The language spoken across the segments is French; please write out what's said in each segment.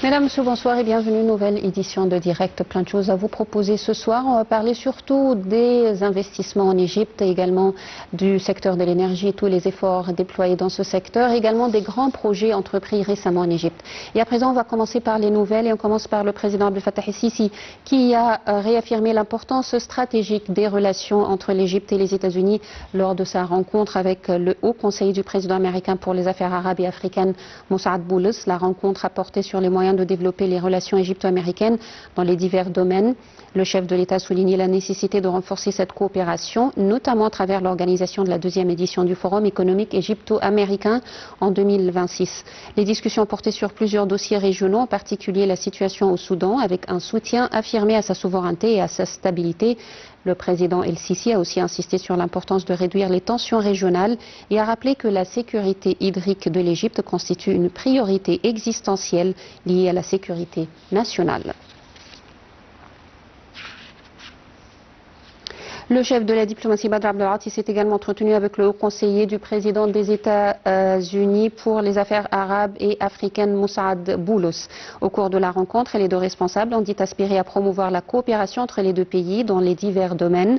Mesdames, Messieurs, bonsoir et bienvenue. Nouvelle édition de Direct. Plein de choses à vous proposer ce soir. On va parler surtout des investissements en Égypte, également du secteur de l'énergie et tous les efforts déployés dans ce secteur, également des grands projets entrepris récemment en Égypte. Et à présent, on va commencer par les nouvelles et on commence par le président Abdel Fattah el-Sisi qui a réaffirmé l'importance stratégique des relations entre l'Égypte et les États-Unis lors de sa rencontre avec le haut conseiller du président américain pour les affaires arabes et africaines, Mossad Boulos. La rencontre a porté sur les moyens de développer les relations égypto-américaines dans les divers domaines. Le chef de l'État a souligné la nécessité de renforcer cette coopération, notamment à travers l'organisation de la deuxième édition du Forum économique égypto-américain en 2026. Les discussions portaient sur plusieurs dossiers régionaux, en particulier la situation au Soudan, avec un soutien affirmé à sa souveraineté et à sa stabilité. Le président El-Sisi a aussi insisté sur l'importance de réduire les tensions régionales et a rappelé que la sécurité hydrique de l'Égypte constitue une priorité existentielle liée à la sécurité nationale. Le chef de la diplomatie Badr Abdelghati s'est également entretenu avec le haut conseiller du président des États-Unis pour les affaires arabes et africaines, Mossad Boulos. Au cours de la rencontre, les deux responsables ont dit aspirer à promouvoir la coopération entre les deux pays dans les divers domaines.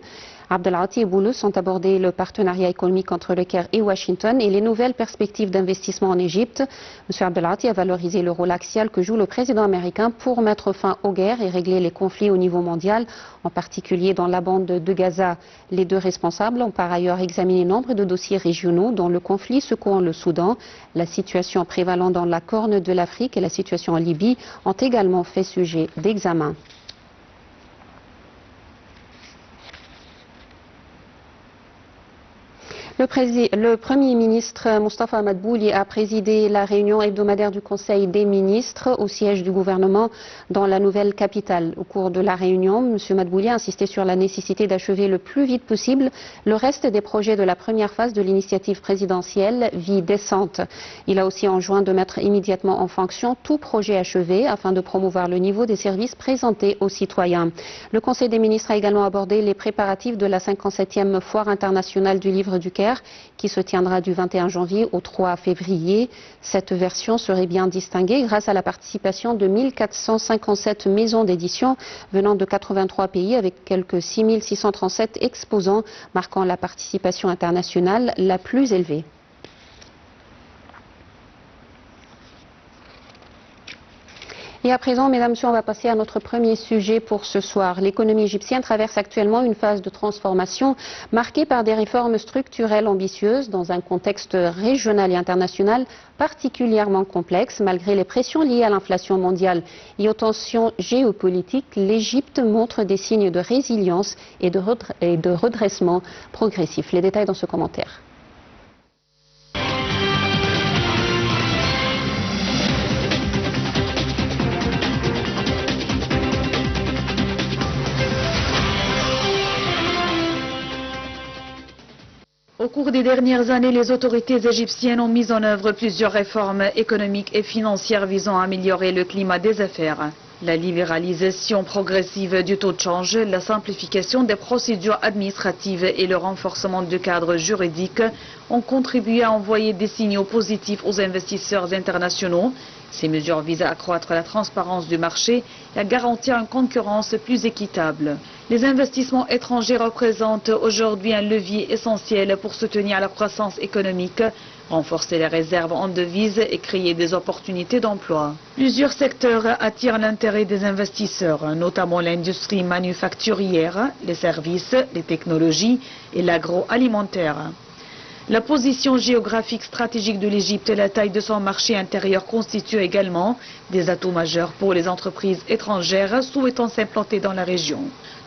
Abdelghati et Boulos ont abordé le partenariat économique entre le Caire et Washington et les nouvelles perspectives d'investissement en Égypte. M. Abdelghati a valorisé le rôle axial que joue le président américain pour mettre fin aux guerres et régler les conflits au niveau mondial, en particulier dans la bande de Gaza. Les deux responsables ont par ailleurs examiné nombre de dossiers régionaux dont le conflit secouant le Soudan, la situation prévalant dans la Corne de l'Afrique et la situation en Libye ont également fait sujet d'examen. Le Premier ministre Mustafa Madbouli a présidé la réunion hebdomadaire du Conseil des ministres au siège du gouvernement dans la nouvelle capitale. Au cours de la réunion, M. Madbouli a insisté sur la nécessité d'achever le plus vite possible le reste des projets de la première phase de l'initiative présidentielle Vie décente. Il a aussi enjoint de mettre immédiatement en fonction tout projet achevé afin de promouvoir le niveau des services présentés aux citoyens. Le Conseil des ministres a également abordé les préparatifs de la 57e foire internationale du livre du Caire qui se tiendra du 21 janvier au 3 février. Cette version serait bien distinguée grâce à la participation de 1457 maisons d'édition venant de 83 pays avec quelques 6637 exposants, marquant la participation internationale la plus élevée. Et à présent, mesdames et messieurs, on va passer à notre premier sujet pour ce soir. L'économie égyptienne traverse actuellement une phase de transformation marquée par des réformes structurelles ambitieuses dans un contexte régional et international particulièrement complexe. Malgré les pressions liées à l'inflation mondiale et aux tensions géopolitiques, l'Égypte montre des signes de résilience et de redressement progressif. Les détails dans ce commentaire. Au cours des dernières années, les autorités égyptiennes ont mis en œuvre plusieurs réformes économiques et financières visant à améliorer le climat des affaires. La libéralisation progressive du taux de change, la simplification des procédures administratives et le renforcement du cadre juridique ont contribué à envoyer des signaux positifs aux investisseurs internationaux. Ces mesures visent à accroître la transparence du marché et à garantir une concurrence plus équitable. Les investissements étrangers représentent aujourd'hui un levier essentiel pour soutenir la croissance économique, renforcer les réserves en devises et créer des opportunités d'emploi. Plusieurs secteurs attirent l'intérêt des investisseurs, notamment l'industrie manufacturière, les services, les technologies et l'agroalimentaire. La position géographique stratégique de l'Égypte et la taille de son marché intérieur constituent également des atouts majeurs pour les entreprises étrangères souhaitant s'implanter dans la région.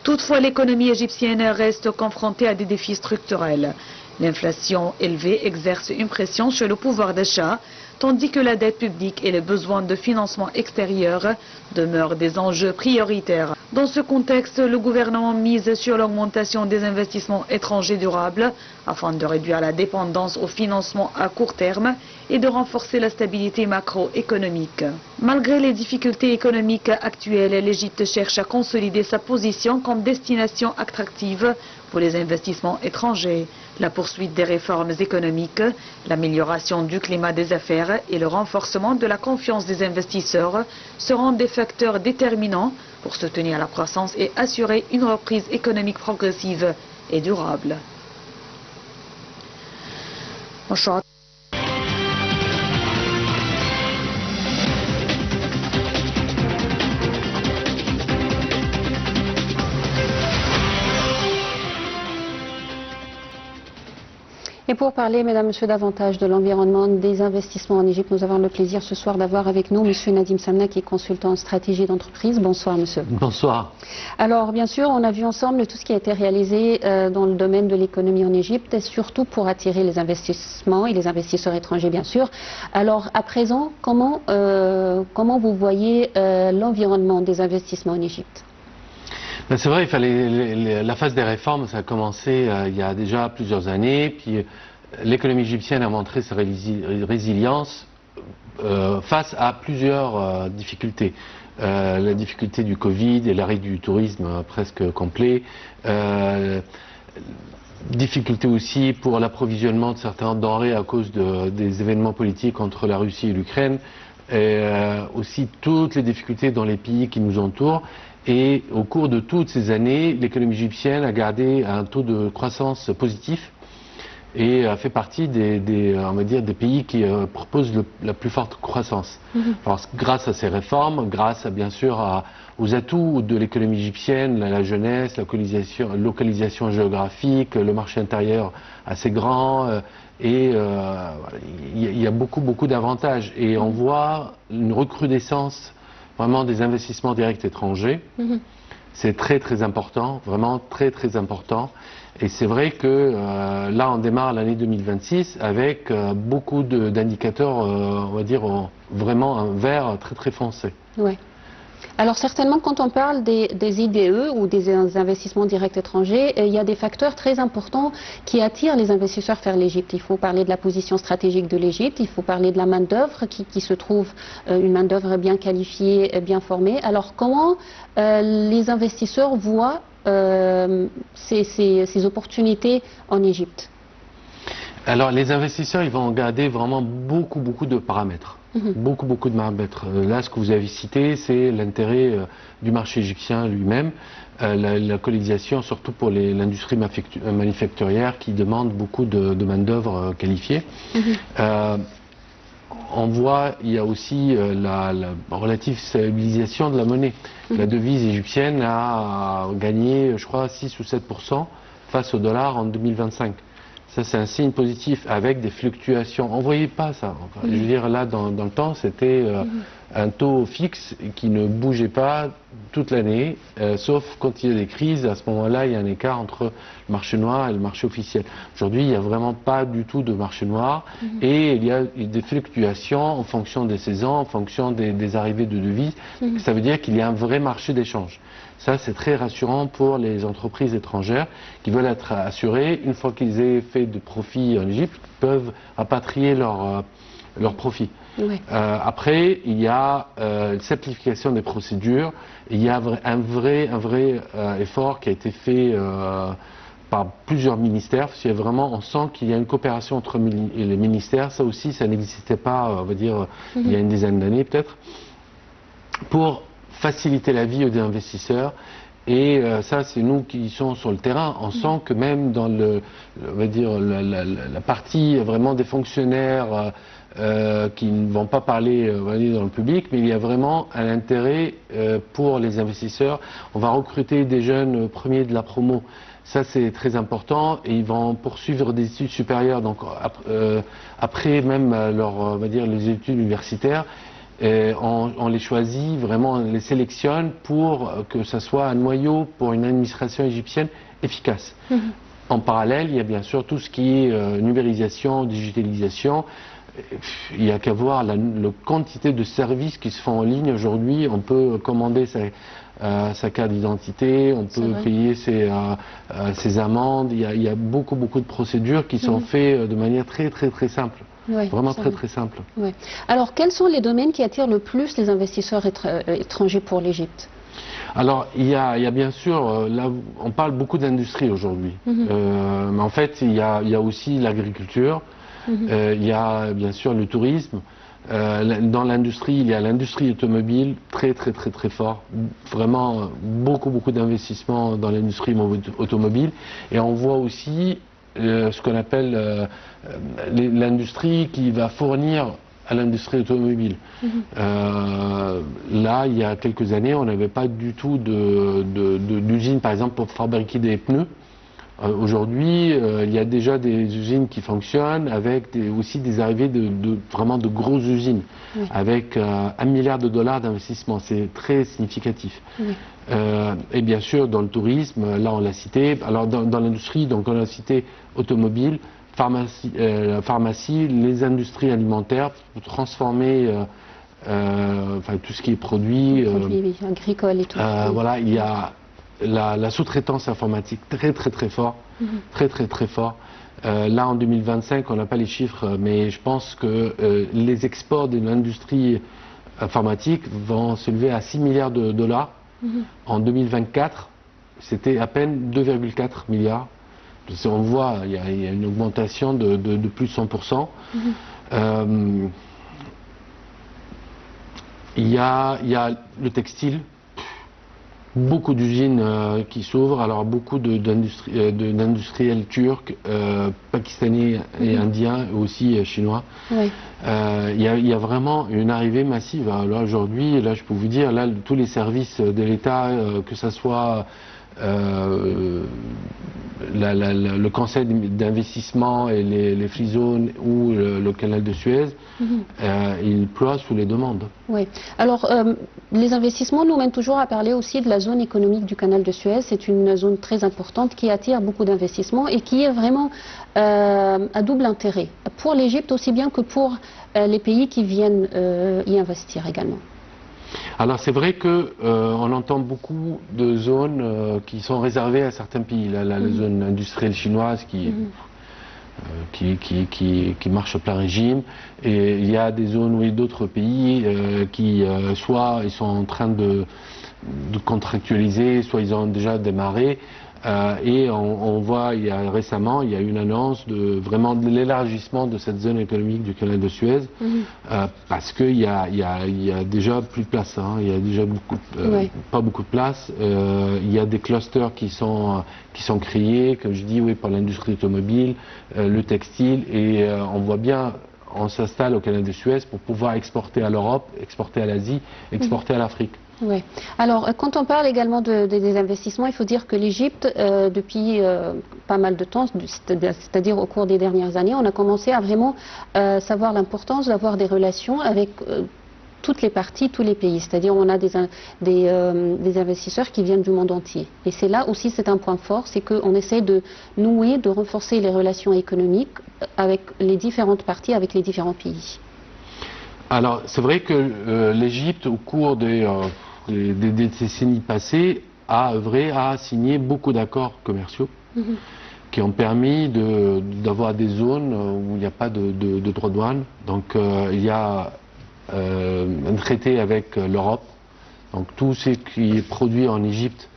Toutefois, l'économie égyptienne reste confrontée à des défis structurels. L'inflation élevée exerce une pression sur le pouvoir d'achat, tandis que la dette publique et les besoins de financement extérieur demeurent des enjeux prioritaires. Dans ce contexte, le gouvernement mise sur l'augmentation des investissements étrangers durables afin de réduire la dépendance au financement à court terme et de renforcer la stabilité macroéconomique. Malgré les difficultés économiques actuelles, l'Égypte cherche à consolider sa position comme destination attractive pour les investissements étrangers. La poursuite des réformes économiques, l'amélioration du climat des affaires et le renforcement de la confiance des investisseurs seront des facteurs déterminants pour soutenir la croissance et assurer une reprise économique progressive et durable. Et pour parler, mesdames, messieurs, davantage de l'environnement, des investissements en Égypte, nous avons le plaisir ce soir d'avoir avec nous monsieur Nadim Samna, qui est consultant en stratégie d'entreprise. Bonsoir, monsieur. Bonsoir. Alors, bien sûr, on a vu ensemble tout ce qui a été réalisé dans le domaine de l'économie en Égypte, et surtout pour attirer les investissements et les investisseurs étrangers, bien sûr. Alors, à présent, comment vous voyez l'environnement des investissements en Égypte? C'est vrai, la phase des réformes, ça a commencé il y a déjà plusieurs années, puis l'économie égyptienne a montré sa résilience face à plusieurs difficultés. La difficulté du Covid et l'arrêt du tourisme presque complet, difficulté aussi pour l'approvisionnement de certains denrées à cause des événements politiques entre la Russie et l'Ukraine, et aussi toutes les difficultés dans les pays qui nous entourent. Et au cours de toutes ces années, l'économie égyptienne a gardé un taux de croissance positif et a fait partie on va dire, des pays qui proposent la plus forte croissance. Alors, grâce à ces réformes, grâce bien sûr aux atouts de l'économie égyptienne, la jeunesse, la localisation géographique, le marché intérieur assez grand, et il y a beaucoup d'avantages. Et on voit une recrudescence vraiment des investissements directs étrangers. C'est très important, vraiment très important. Et c'est vrai que là on démarre l'année 2026 avec beaucoup d'indicateurs, on va dire vraiment un vert très foncé. Ouais. Alors certainement, quand on parle des IDE ou des investissements directs étrangers, il y a des facteurs très importants qui attirent les investisseurs vers l'Égypte. Il faut parler de la position stratégique de l'Égypte, il faut parler de la main-d'œuvre qui se trouve, une main-d'œuvre bien qualifiée, bien formée. Alors comment les investisseurs voient ces opportunités en Égypte? Alors les investisseurs, ils vont regarder vraiment beaucoup de paramètres. Beaucoup de paramètres. Là, ce que vous avez cité, c'est l'intérêt du marché égyptien lui-même, la localisation, surtout pour l'industrie manufacturière qui demande beaucoup de main-d'œuvre qualifiée. On voit, il y a aussi la relative stabilisation de la monnaie. La devise égyptienne a gagné, je crois, 6 ou 7% face au dollar en 2025. Ça, c'est un signe positif avec des fluctuations. On ne voyait pas ça. Enfin, je veux dire, là, dans le temps, c'était un taux fixe qui ne bougeait pas toute l'année, sauf quand il y a des crises. À ce moment-là, il y a un écart entre le marché noir et le marché officiel. Aujourd'hui, il n'y a vraiment pas du tout de marché noir et il y a des fluctuations en fonction des saisons, en fonction des arrivées de devises. Ça veut dire qu'il y a un vrai marché d'échange. Ça, c'est très rassurant pour les entreprises étrangères qui veulent être assurées, une fois qu'ils aient fait de profit en Égypte, peuvent rapatrier leurs profits. Oui. Après, il y a une simplification des procédures. Il y a un vrai effort qui a été fait par plusieurs ministères. Parce qu'il y a vraiment, on sent qu'il y a une coopération entre les ministères. Ça aussi, ça n'existait pas, on va dire, il y a une dizaine d'années peut-être, pour faciliter la vie aux investisseurs. Et ça, c'est nous qui sommes sur le terrain. On sent que même dans on va dire, la partie vraiment des fonctionnaires qui ne vont pas parler on va dire, dans le public, mais il y a vraiment un intérêt pour les investisseurs. On va recruter des jeunes premiers de la promo. Ça, c'est très important. Et ils vont poursuivre des études supérieures. Donc, après même on va dire, les études universitaires, on les choisit, vraiment on les sélectionne pour que ce soit un noyau pour une administration égyptienne efficace. En parallèle, il y a bien sûr tout ce qui est numérisation, digitalisation. il n'y a qu'à voir la quantité de services qui se font en ligne aujourd'hui. On peut commander sa carte d'identité, on peut payer ses amendes. Il y a beaucoup de procédures qui sont faites de manière très simple. Oui, vraiment très simple. Oui. Alors, quels sont les domaines qui attirent le plus les investisseurs étrangers pour l'Égypte? Alors, il y a bien sûr, là, on parle beaucoup d'industrie aujourd'hui. Mais en fait, il y a aussi l'agriculture, il y a bien sûr le tourisme. Dans l'industrie, il y a l'industrie automobile très fort. Vraiment, beaucoup d'investissements dans l'industrie automobile. Et on voit aussi ce qu'on appelle l'industrie qui va fournir à l'industrie automobile. Là, il y a quelques années, on n'avait pas du tout d'usine, par exemple, pour fabriquer des pneus. Aujourd'hui, il y a déjà des usines qui fonctionnent avec aussi des arrivées vraiment de grosses usines, avec $1 milliard d'investissement. C'est très significatif. Et bien sûr, dans le tourisme, là on l'a cité. Alors dans l'industrie, donc on a cité automobile, pharmacie, les industries alimentaires, pour transformer tout ce qui est produit agricole et tout. Voilà, il y a la sous-traitance informatique très fort, très fort. Là en 2025, on n'a pas les chiffres, mais je pense que les exports de l'industrie informatique vont s'élever à $6 milliards. En 2024, c'était à peine 2,4 milliards. On voit, il y a une augmentation de plus de 100%. Il y a le textile. Beaucoup d'usines qui s'ouvrent, alors beaucoup d'industriels turcs, pakistanais et indiens, et aussi chinois. Il y a vraiment une arrivée massive. Là aujourd'hui, là je peux vous dire, là tous les services de l'État, que ce soit le conseil d'investissement et les free zones ou le canal de Suez, ils ploient sous les demandes. Oui. Alors, les investissements nous mènent toujours à parler aussi de la zone économique du canal de Suez. C'est une zone très importante qui attire beaucoup d'investissements et qui est vraiment à double intérêt, pour l'Égypte aussi bien que pour les pays qui viennent y investir également. Alors c'est vrai qu'on entend beaucoup de zones qui sont réservées à certains pays. La zone industrielle chinoise qui marche à plein régime, et il y a des zones où d'autres pays qui soit ils sont en train de contractualiser, soit ils ont déjà démarré. Et on voit, récemment, il y a une annonce de l'élargissement de cette zone économique du canal de Suez, parce qu'il y a déjà plus de place, il y a déjà pas beaucoup de place. Il y a des clusters qui sont créés, comme je dis, par l'industrie automobile, le textile, et on voit bien, on s'installe au canal de Suez pour pouvoir exporter à l'Europe, exporter à l'Asie, exporter à l'Afrique. Oui. Alors, quand on parle également des investissements, il faut dire que l'Égypte, depuis pas mal de temps, c'est-à-dire au cours des dernières années, on a commencé à vraiment savoir l'importance d'avoir des relations avec toutes les parties, tous les pays. C'est-à-dire on a des investisseurs qui viennent du monde entier. Et c'est là aussi, c'est un point fort, c'est qu'on essaie de nouer, de renforcer les relations économiques avec les différentes parties, avec les différents pays. Alors, c'est vrai que l'Égypte, au cours des décennies passées, a œuvré à signer beaucoup d'accords commerciaux qui ont permis d'avoir des zones où il n'y a pas de droits de douane. Donc, il y a un traité avec l'Europe. Donc, tout ce qui est produit en Égypte,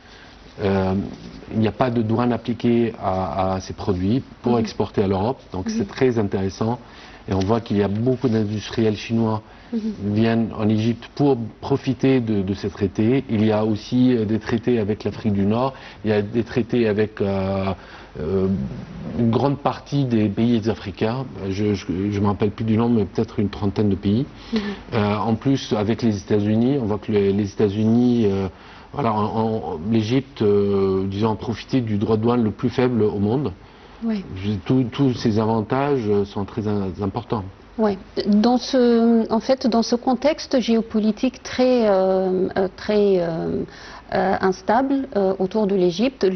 il n'y a pas de douane appliquée à ces produits pour exporter à l'Europe. Donc, c'est très intéressant. Et on voit qu'il y a beaucoup d'industriels chinois qui viennent en Égypte pour profiter de ces traités. Il y a aussi des traités avec l'Afrique du Nord. Il y a des traités avec une grande partie des pays africains. Je ne me rappelle plus du nom, mais peut-être une trentaine de pays. En plus, avec les États-Unis, on voit que les États-Unis, l'Égypte, disons, a profité du droit de douane le plus faible au monde. Tous ces avantages sont très importants. Ouais. Dans ce contexte géopolitique très instable autour de l'Égypte,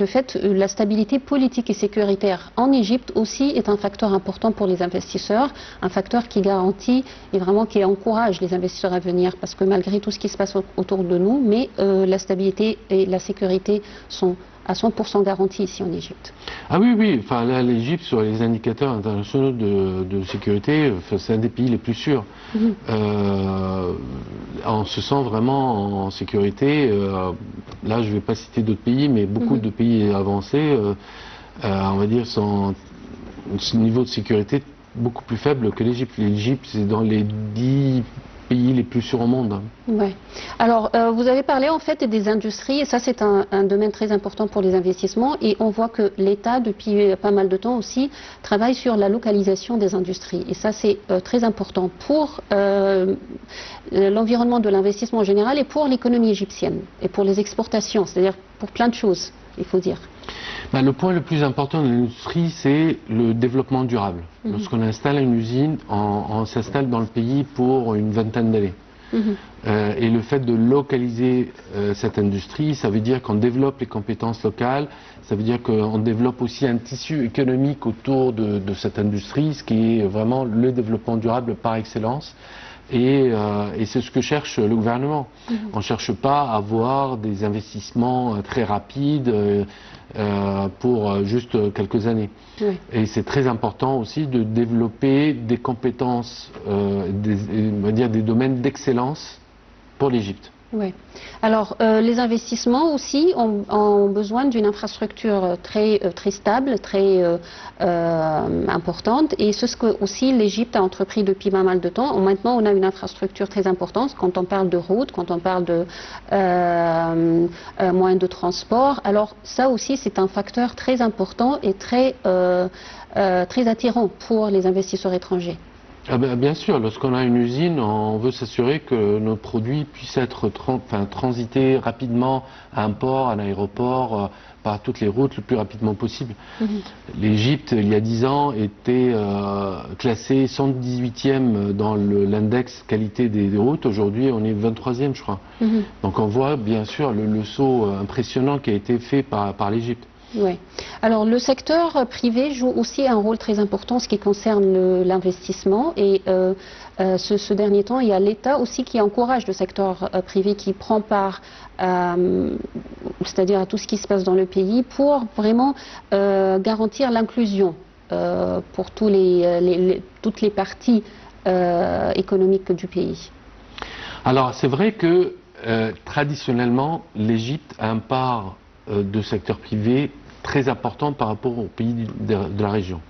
la stabilité politique et sécuritaire en Égypte aussi est un facteur important pour les investisseurs, un facteur qui garantit et vraiment qui encourage les investisseurs à venir, parce que malgré tout ce qui se passe autour de nous, mais la stabilité et la sécurité sont à 100% garanties ici en Égypte. Ah oui, oui, enfin là, l'Égypte, sur les indicateurs internationaux de sécurité, c'est un des pays les plus sûrs. On se sent vraiment en sécurité. Là, je ne vais pas citer d'autres pays, mais beaucoup de pays avancés, on va dire, sont ce niveau de sécurité beaucoup plus faible que l'Égypte. L'Égypte, c'est dans les 10 pays les plus sûrs au monde. Ouais. Alors, vous avez parlé en fait des industries, et ça c'est un domaine très important pour les investissements, et on voit que l'État, depuis pas mal de temps aussi, travaille sur la localisation des industries. Et ça c'est très important pour l'environnement de l'investissement en général et pour l'économie égyptienne, et pour les exportations, c'est-à-dire pour plein de choses, il faut dire. Le point le plus important de l'industrie, c'est le développement durable. Lorsqu'on installe une usine, on s'installe dans le pays pour une vingtaine d'années. Et le fait de localiser cette industrie, ça veut dire qu'on développe les compétences locales, ça veut dire qu'on développe aussi un tissu économique autour de cette industrie, ce qui est vraiment le développement durable par excellence. Et c'est ce que cherche le gouvernement. On ne cherche pas à avoir des investissements très rapides pour juste quelques années. Et c'est très important aussi de développer des compétences, on va dire des domaines d'excellence pour l'Égypte. Oui. Alors, les investissements aussi ont besoin d'une infrastructure très stable, très importante. Et c'est ce que aussi l'Égypte a entrepris depuis pas mal de temps. Maintenant, on a une infrastructure très importante quand on parle de routes, quand on parle de moyens de transport. Alors, ça aussi, c'est un facteur très important et très attirant pour les investisseurs étrangers. Ah ben, bien sûr, lorsqu'on a une usine, on veut s'assurer que nos produits puissent être transités rapidement à un port, à un aéroport, par toutes les routes le plus rapidement possible. L'Égypte, il y a 10 ans, était classée 118e dans l'index qualité des routes. Aujourd'hui, on est 23e, je crois. Donc on voit bien sûr le saut impressionnant qui a été fait par l'Égypte. Oui. Alors le secteur privé joue aussi un rôle très important en ce qui concerne l'investissement et ce dernier temps, il y a l'État aussi qui encourage le secteur privé qui prend part, c'est-à-dire à tout ce qui se passe dans le pays pour vraiment garantir l'inclusion pour toutes les parties économiques du pays. Alors c'est vrai que traditionnellement l'Égypte a un part de secteur privé très important par rapport aux pays de la région.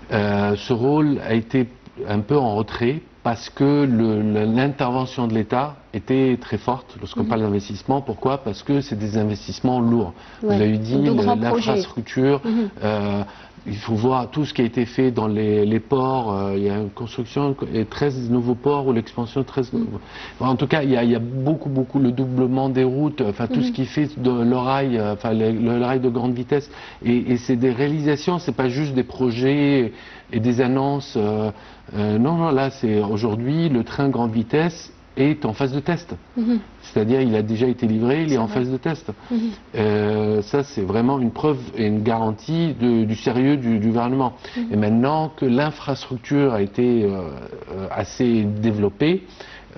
Ce rôle a été un peu en retrait parce que l'intervention de l'État était très forte lorsqu'on parle d'investissement. Pourquoi? Parce que c'est des investissements lourds. Vous avez dit l'infrastructure. Il faut voir tout ce qui a été fait dans les ports. Il y a une construction et 13 nouveaux ports ou l'expansion de 13 nouveaux. En tout cas, il y a beaucoup le doublement des routes, enfin tout ce qui fait le rail, le rail de grande vitesse. Et c'est des réalisations, c'est pas juste des projets et des annonces. Non, là c'est aujourd'hui le train grande vitesse est en phase de test. C'est-à-dire il a déjà été livré, il est en phase de test. Ça c'est vraiment une preuve et une garantie du sérieux du gouvernement. Et maintenant que l'infrastructure a été assez développée,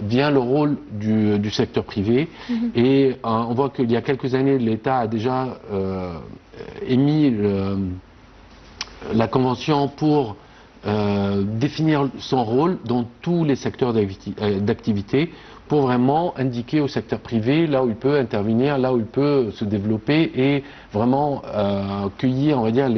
vient le rôle du secteur privé. Et on voit qu'il y a quelques années, l'État a déjà émis la convention pour définir son rôle dans tous les secteurs d'activité pour vraiment indiquer au secteur privé là où il peut intervenir, là où il peut se développer et vraiment cueillir, on va dire,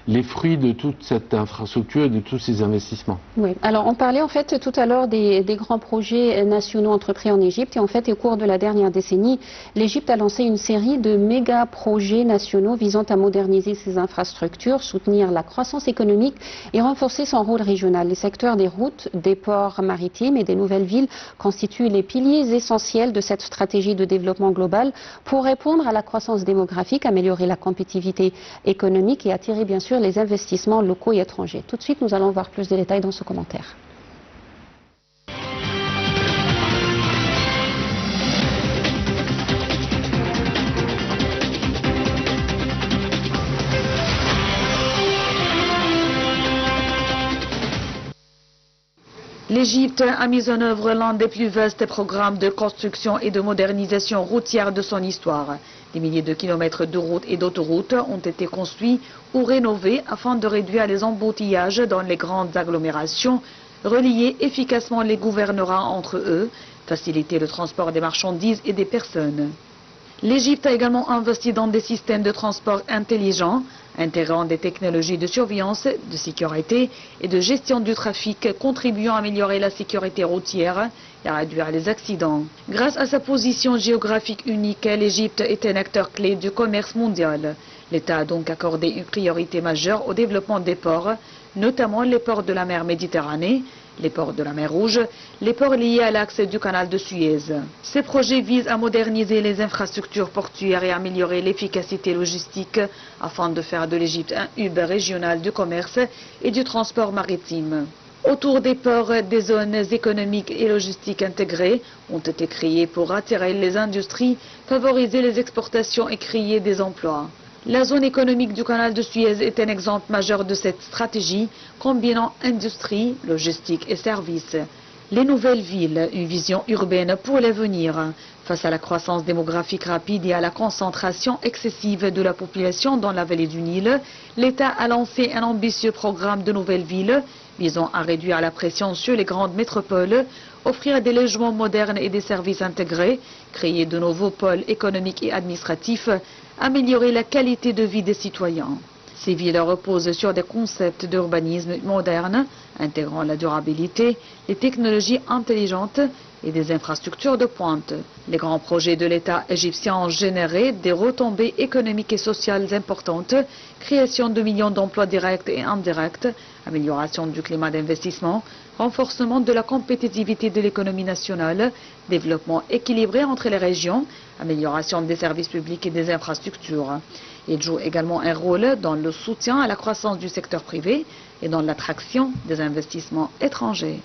les fruits de toute cette infrastructure et de tous ces investissements. Oui, alors on parlait en fait tout à l'heure des grands projets nationaux entrepris en Égypte et en fait au cours de la dernière décennie, l'Égypte a lancé une série de méga projets nationaux visant à moderniser ses infrastructures, soutenir la croissance économique et renforcer son rôle régional. Les secteurs des routes, des ports maritimes et des nouvelles villes constituent les piliers essentiels de cette stratégie de développement global pour répondre à la croissance démographique, améliorer la compétitivité économique et attirer bien sûr sûr les investissements locaux et étrangers. Tout de suite, nous allons voir plus de détails dans ce commentaire. L'Égypte a mis en œuvre l'un des plus vastes programmes de construction et de modernisation routière de son histoire. Des milliers de kilomètres de routes et d'autoroutes ont été construits ou rénovés afin de réduire les embouteillages dans les grandes agglomérations, relier efficacement les gouvernorats entre eux, faciliter le transport des marchandises et des personnes. L'Égypte a également investi dans des systèmes de transport intelligents, intégrant des technologies de surveillance, de sécurité et de gestion du trafic, contribuant à améliorer la sécurité routière et à réduire les accidents. Grâce à sa position géographique unique, l'Égypte est un acteur clé du commerce mondial. L'État a donc accordé une priorité majeure au développement des ports, notamment les ports de la mer Méditerranée, les ports de la mer Rouge, les ports liés à l'axe du canal de Suez. Ces projets visent à moderniser les infrastructures portuaires et à améliorer l'efficacité logistique afin de faire de l'Égypte un hub régional du commerce et du transport maritime. Autour des ports, des zones économiques et logistiques intégrées ont été créées pour attirer les industries, favoriser les exportations et créer des emplois. La zone économique du canal de Suez est un exemple majeur de cette stratégie, combinant industrie, logistique et services. Les nouvelles villes, une vision urbaine pour l'avenir. Face à la croissance démographique rapide et à la concentration excessive de la population dans la vallée du Nil, l'État a lancé un ambitieux programme de nouvelles villes visant à réduire la pression sur les grandes métropoles, offrir des logements modernes et des services intégrés, créer de nouveaux pôles économiques et administratifs, améliorer la qualité de vie des citoyens. Ces villes reposent sur des concepts d'urbanisme moderne, intégrant la durabilité, les technologies intelligentes et des infrastructures de pointe. Les grands projets de l'État égyptien ont généré des retombées économiques et sociales importantes, création de millions d'emplois directs et indirects, amélioration du climat d'investissement, renforcement de la compétitivité de l'économie nationale, développement équilibré entre les régions, amélioration des services publics et des infrastructures. Il joue également un rôle dans le soutien à la croissance du secteur privé et dans l'attraction des investissements étrangers.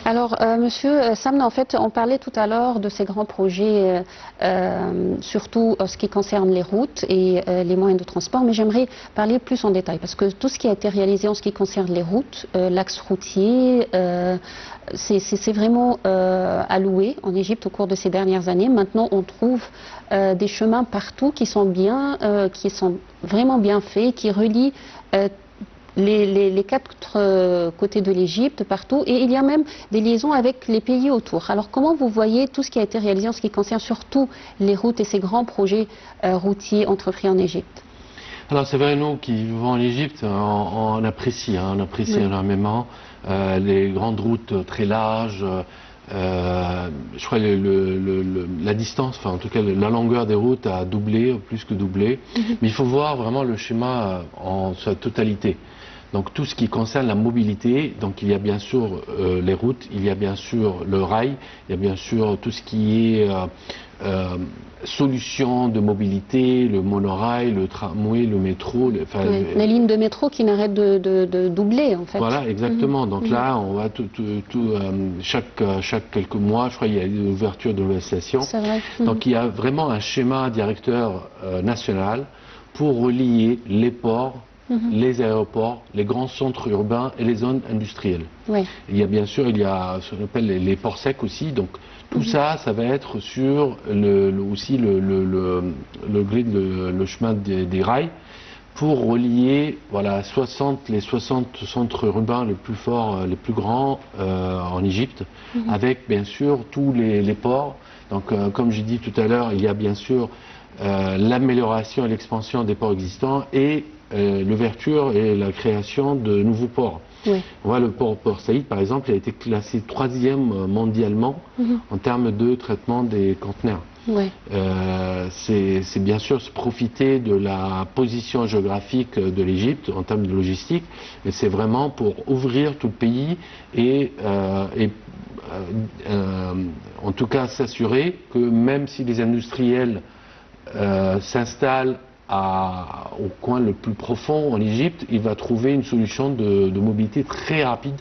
Alors, Monsieur Samna, en fait, on parlait tout à l'heure de ces grands projets, surtout en ce qui concerne les routes et les moyens de transport, mais j'aimerais parler plus en détail, parce que tout ce qui a été réalisé en ce qui concerne les routes, l'axe routier, c'est vraiment alloué en Égypte au cours de ces dernières années. Maintenant, on trouve des chemins partout qui sont vraiment bien faits, qui relient les quatre côtés de l'Égypte, partout, et il y a même des liaisons avec les pays autour. Alors comment vous voyez tout ce qui a été réalisé en ce qui concerne surtout les routes et ces grands projets routiers entrepris en Égypte? Alors c'est vrai, nous qui vivons en Égypte, on apprécie oui, énormément les grandes routes très larges. Je crois la distance, enfin en tout cas la longueur des routes a doublé, plus que doublé. Mais il faut voir vraiment le schéma en sa totalité. Donc tout ce qui concerne la mobilité, donc il y a bien sûr les routes, il y a bien sûr le rail, il y a bien sûr tout ce qui est solutions de mobilité, le monorail, le tramway, le métro. Les lignes de métro qui n'arrêtent de doubler en fait. Voilà, exactement. Donc là, on va chaque quelques mois, je crois, il y a une ouverture de nouvelles stations. C'est vrai. Donc il y a vraiment un schéma directeur national pour relier les ports, les aéroports, les grands centres urbains et les zones industrielles. Oui. Il y a bien sûr, il y a ce qu'on appelle les ports secs aussi. Donc tout ça, ça va être sur aussi le grid, le chemin des rails, pour relier voilà, les 60 centres urbains les plus forts, les plus grands en Égypte, avec bien sûr tous les ports. Donc comme j'ai dit tout à l'heure, il y a bien sûr l'amélioration et l'expansion des ports existants et l'ouverture et la création de nouveaux ports. Oui. On voit le port Saïd, par exemple, il a été classé 3e mondialement en termes de traitement des conteneurs. Ouais. C'est bien sûr se profiter de la position géographique de l'Égypte en termes de logistique, et c'est vraiment pour ouvrir tout le pays et en tout cas s'assurer que même si les industriels s'installent au coin le plus profond en Égypte, il va trouver une solution de mobilité très rapide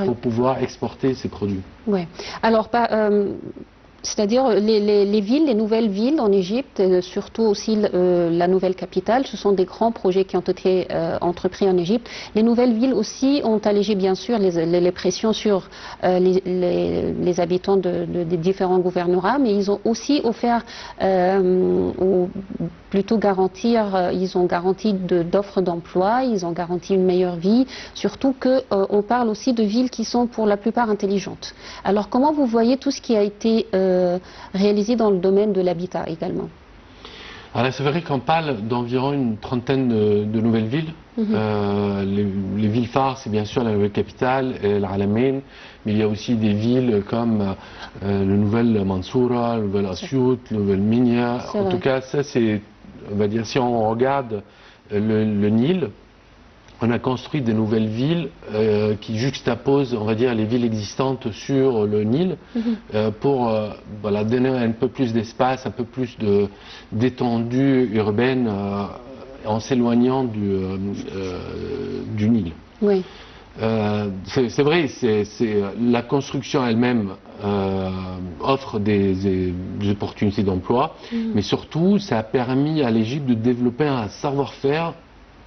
pour pouvoir exporter ses produits. Ouais. Alors, c'est-à-dire les nouvelles villes en Égypte, surtout aussi la nouvelle capitale, ce sont des grands projets qui ont été entrepris en Égypte. Les nouvelles villes aussi ont allégé bien sûr les pressions sur les habitants des différents gouvernorats, mais ils ont aussi offert, ou plutôt garantir, ils ont garanti d'offres d'emploi, ils ont garanti une meilleure vie, surtout qu'on parle aussi de villes qui sont pour la plupart intelligentes. Alors comment vous voyez tout ce qui a été réalisé dans le domaine de l'habitat également? Alors c'est vrai qu'on parle d'environ une trentaine de nouvelles villes. Les villes phares, c'est bien sûr la nouvelle capitale, l'Alamein, mais il y a aussi des villes comme le nouvel Mansoura, le nouvel Asyut, le nouvel Minya. En tout cas, ça c'est, on va dire, si on regarde le Nil, on a construit des nouvelles villes qui juxtaposent, on va dire, les villes existantes sur le Nil pour voilà, donner un peu plus d'espace, un peu plus d'étendue urbaine en s'éloignant du Nil. Oui. C'est vrai, la construction elle-même offre des opportunités d'emploi, mais surtout, ça a permis à l'Égypte de développer un savoir-faire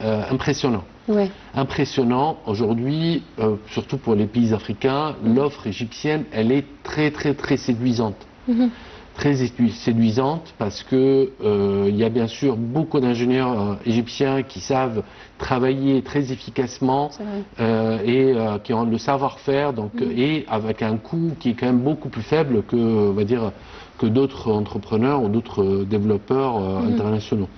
impressionnant. Ouais. Impressionnant. Aujourd'hui, surtout pour les pays africains, l'offre égyptienne, elle est très très très séduisante. Très séduisante parce que il y a bien sûr beaucoup d'ingénieurs égyptiens qui savent travailler très efficacement et qui ont le savoir-faire, donc et avec un coût qui est quand même beaucoup plus faible que, on va dire, que d'autres entrepreneurs ou d'autres développeurs internationaux.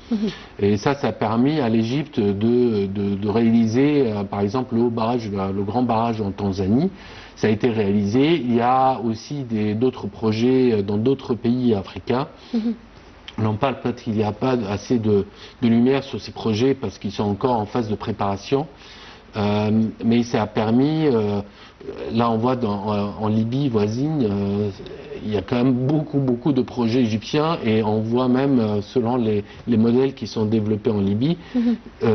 Et ça a permis à l'Égypte de réaliser, par exemple, le grand barrage en Tanzanie. Ça a été réalisé. Il y a aussi d'autres projets dans d'autres pays africains. On en parle peut-être qu'il n'y a pas assez de lumière sur ces projets parce qu'ils sont encore en phase de préparation. Mais ça a permis, là on voit en Libye voisine, il y a quand même beaucoup de projets égyptiens et on voit même, selon les modèles qui sont développés en Libye,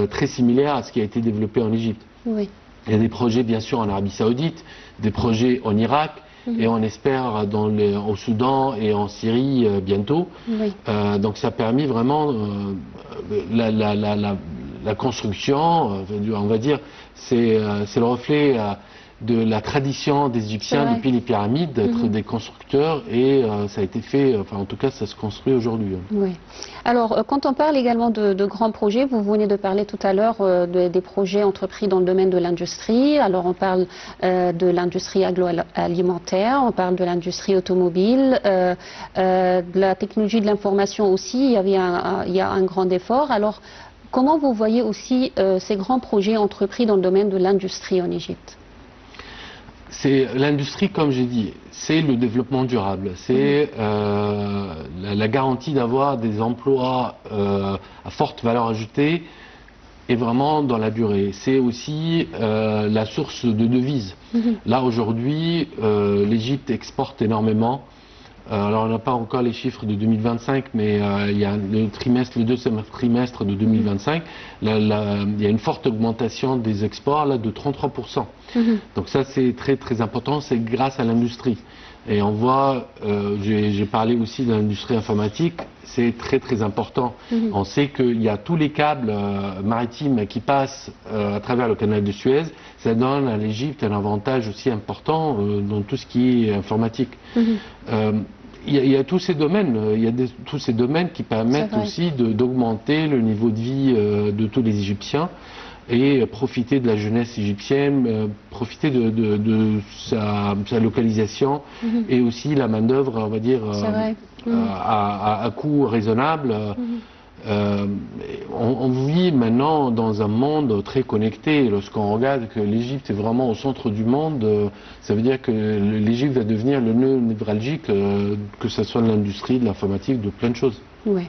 très similaires à ce qui a été développé en Égypte. Oui. Il y a des projets bien sûr en Arabie Saoudite, des projets en Irak et on espère au Soudan et en Syrie bientôt. Oui. Donc ça a permis vraiment la construction, on va dire, c'est le reflet de la tradition des Égyptiens depuis les pyramides, d'être des constructeurs et ça a été fait, enfin en tout cas ça se construit aujourd'hui. Oui. Alors quand on parle également de grands projets, vous venez de parler tout à l'heure des projets entrepris dans le domaine de l'industrie. Alors on parle de l'industrie agroalimentaire, on parle de l'industrie automobile, de la technologie de l'information aussi, il y a un grand effort. Alors comment vous voyez aussi ces grands projets entrepris dans le domaine de l'industrie en Égypte? C'est l'industrie, comme j'ai dit, c'est le développement durable, c'est la garantie d'avoir des emplois à forte valeur ajoutée et vraiment dans la durée. C'est aussi la source de devises. Là aujourd'hui, l'Égypte exporte énormément. Alors on n'a pas encore les chiffres de 2025, mais il y a le deuxième trimestre de 2025, il y a une forte augmentation des exports là, de 33%. Donc ça c'est très très important, c'est grâce à l'industrie. Et on voit, j'ai parlé aussi de l'industrie informatique, c'est très très important. On sait qu'il y a tous les câbles maritimes qui passent à travers le canal de Suez, ça donne à l'Égypte un avantage aussi important dans tout ce qui est informatique. Il y a tous ces domaines, tous ces domaines qui permettent aussi d'augmenter le niveau de vie de tous les Égyptiens et profiter de la jeunesse égyptienne, profiter de sa localisation et aussi la main-d'œuvre, on va dire, à coût raisonnable. On vit maintenant dans un monde très connecté. Lorsqu'on regarde que l'Égypte est vraiment au centre du monde, ça veut dire que l'Égypte va devenir le nœud névralgique, que ce soit de l'industrie, de l'informatique, de plein de choses. Oui.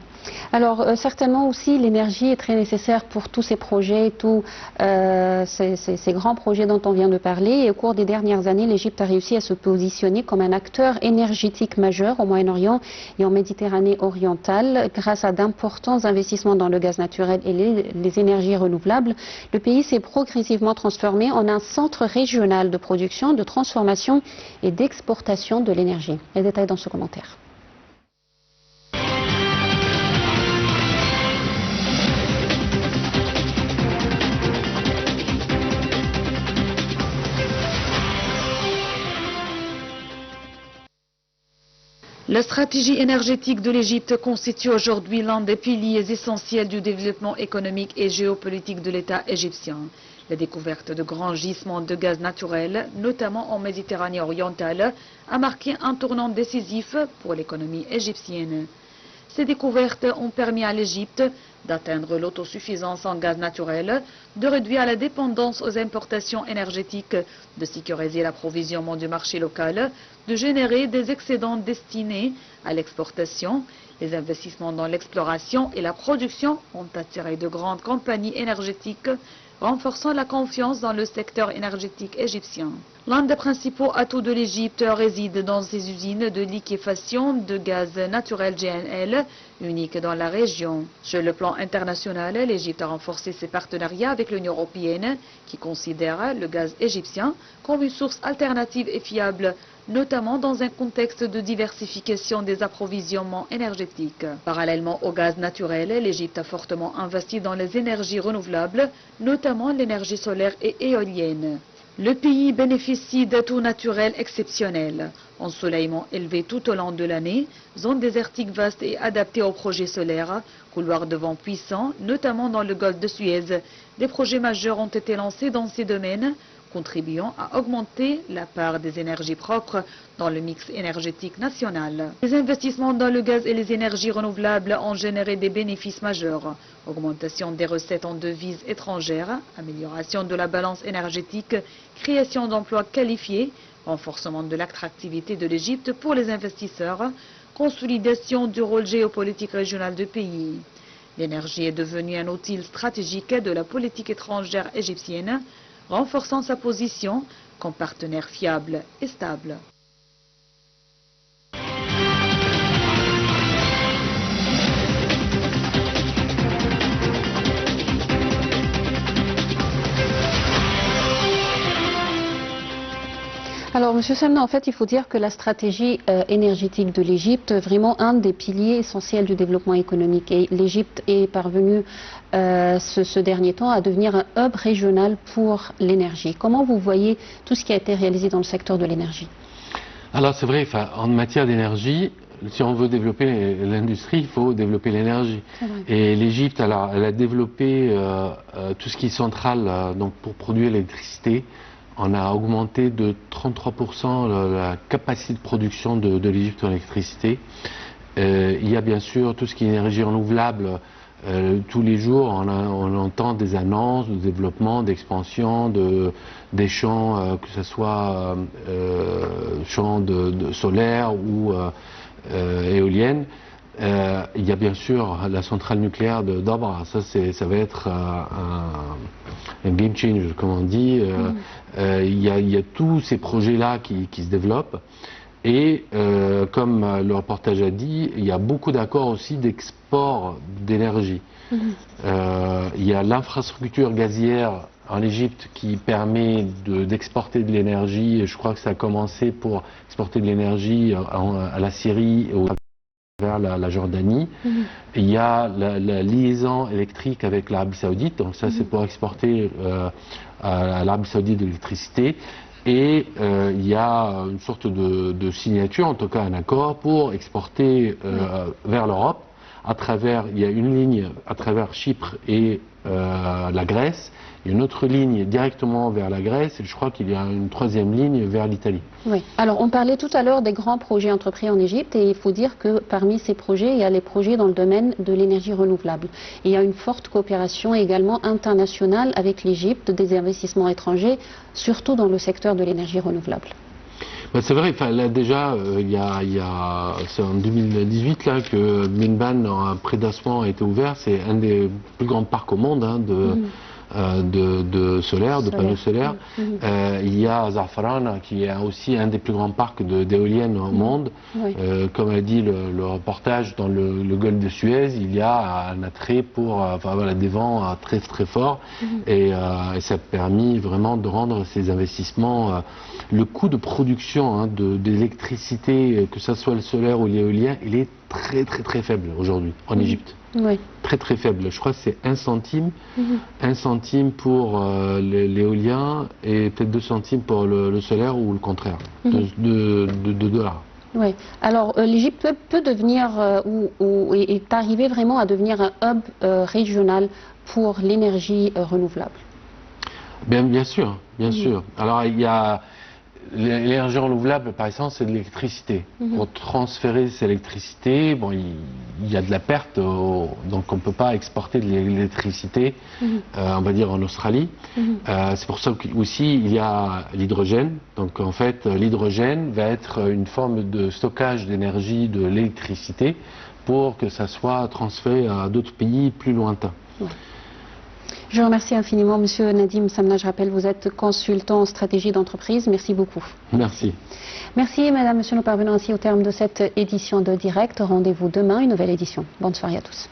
Alors certainement aussi l'énergie est très nécessaire pour tous ces projets, tous ces grands projets dont on vient de parler. Et au cours des dernières années, l'Égypte a réussi à se positionner comme un acteur énergétique majeur au Moyen-Orient et en Méditerranée orientale grâce à d'importants investissements dans le gaz naturel et les énergies renouvelables. Le pays s'est progressivement transformé en un centre régional de production, de transformation et d'exportation de l'énergie. Les détails dans ce commentaire. La stratégie énergétique de l'Égypte constitue aujourd'hui l'un des piliers essentiels du développement économique et géopolitique de l'État égyptien. La découverte de grands gisements de gaz naturel, notamment en Méditerranée orientale, a marqué un tournant décisif pour l'économie égyptienne. Ces découvertes ont permis à l'Égypte d'atteindre l'autosuffisance en gaz naturel, de réduire la dépendance aux importations énergétiques, de sécuriser l'approvisionnement du marché local, de générer des excédents destinés à l'exportation. Les investissements dans l'exploration et la production ont attiré de grandes compagnies énergétiques, renforçant la confiance dans le secteur énergétique égyptien. L'un des principaux atouts de l'Égypte réside dans ses usines de liquéfaction de gaz naturel GNL, uniques dans la région. Sur le plan international, l'Égypte a renforcé ses partenariats avec l'Union européenne, qui considère le gaz égyptien comme une source alternative et fiable, notamment dans un contexte de diversification des approvisionnements énergétiques. Parallèlement au gaz naturel, l'Égypte a fortement investi dans les énergies renouvelables, notamment l'énergie solaire et éolienne. Le pays bénéficie d'atouts naturels exceptionnels. Ensoleillement élevé tout au long de l'année, zone désertique vaste et adaptée aux projets solaires, couloirs de vent puissants, notamment dans le golfe de Suez. Des projets majeurs ont été lancés dans ces domaines, contribuant à augmenter la part des énergies propres dans le mix énergétique national. Les investissements dans le gaz et les énergies renouvelables ont généré des bénéfices majeurs. Augmentation des recettes en devises étrangères, amélioration de la balance énergétique, création d'emplois qualifiés, renforcement de l'attractivité de l'Égypte pour les investisseurs, consolidation du rôle géopolitique régional du pays. L'énergie est devenue un outil stratégique de la politique étrangère égyptienne, renforçant sa position comme partenaire fiable et stable. Alors, Monsieur Semna, en fait, il faut dire que la stratégie énergétique de l'Égypte est vraiment un des piliers essentiels du développement économique. Et l'Égypte est parvenue ce dernier temps à devenir un hub régional pour l'énergie. Comment vous voyez tout ce qui a été réalisé dans le secteur de l'énergie? Alors, c'est vrai, en matière d'énergie, si on veut développer l'industrie, il faut développer l'énergie. Et l'Égypte, elle a développé tout ce qui est central donc pour produire l'électricité. On a augmenté de 33% la capacité de production de l'Égypte en électricité. Il y a bien sûr tout ce qui est énergie renouvelable. Tous les jours, on entend des annonces de développement, d'expansion, des champs, que ce soit champs de solaire ou éoliennes. Il y a bien sûr la centrale nucléaire de Dabra. Ça va être un game changer, comme on dit. Il y a tous ces projets-là qui se développent. Et comme le reportage a dit, il y a beaucoup d'accords aussi d'export d'énergie. Il y a l'infrastructure gazière en Égypte qui permet d'exporter de l'énergie. Je crois que ça a commencé pour exporter de l'énergie à la Syrie et vers la Jordanie. Il y a la liaison électrique avec l'Arabie Saoudite, donc ça c'est pour exporter à l'Arabie Saoudite de l'électricité. Et il y a une sorte de signature, en tout cas un accord, pour exporter vers l'Europe il y a une ligne à travers Chypre et la Grèce, il y a une autre ligne directement vers la Grèce et je crois qu'il y a une troisième ligne vers l'Italie. Oui. Alors on parlait tout à l'heure des grands projets entrepris en Égypte et il faut dire que parmi ces projets, il y a les projets dans le domaine de l'énergie renouvelable. Et il y a une forte coopération également internationale avec l'Égypte, des investissements étrangers, surtout dans le secteur de l'énergie renouvelable. Ben c'est vrai, là déjà, c'est en 2018 là, que Minban, près d'Aswan, a été ouvert. C'est un des plus grands parcs au monde de solaire, de panneaux solaires. Il y a Za'afaran, qui est aussi un des plus grands parcs d'éoliennes au monde. Comme a dit le reportage, dans le golfe de Suez, il y a un attrait pour des vents très très forts et ça a permis vraiment de rendre ces investissements, le coût de production d'électricité, que ce soit le solaire ou l'éolien, il est très très très faible aujourd'hui en Égypte. Oui. Très très faible. Je crois que c'est 1 centime, 1 centime pour l'éolien et peut-être 2 centimes pour le solaire ou le contraire, de dollars. Oui. Alors l'Égypte peut devenir ou est arrivé vraiment à devenir un hub régional pour l'énergie renouvelable. Bien sûr, bien sûr. Alors il y a l'énergie renouvelable, par exemple, c'est de l'électricité. Pour transférer cette électricité, bon, il y a de la perte, donc on ne peut pas exporter de l'électricité, on va dire en Australie. C'est pour ça qu'aussi il y a l'hydrogène. Donc en fait, l'hydrogène va être une forme de stockage d'énergie de l'électricité pour que ça soit transféré à d'autres pays plus lointains. Je vous remercie infiniment, Monsieur Nadim Samna. Je rappelle, vous êtes consultant en stratégie d'entreprise. Merci beaucoup. Merci. Merci, Madame, Monsieur. Nous parvenons ainsi au terme de cette édition de Direct. Rendez-vous demain, une nouvelle édition. Bonne soirée à tous.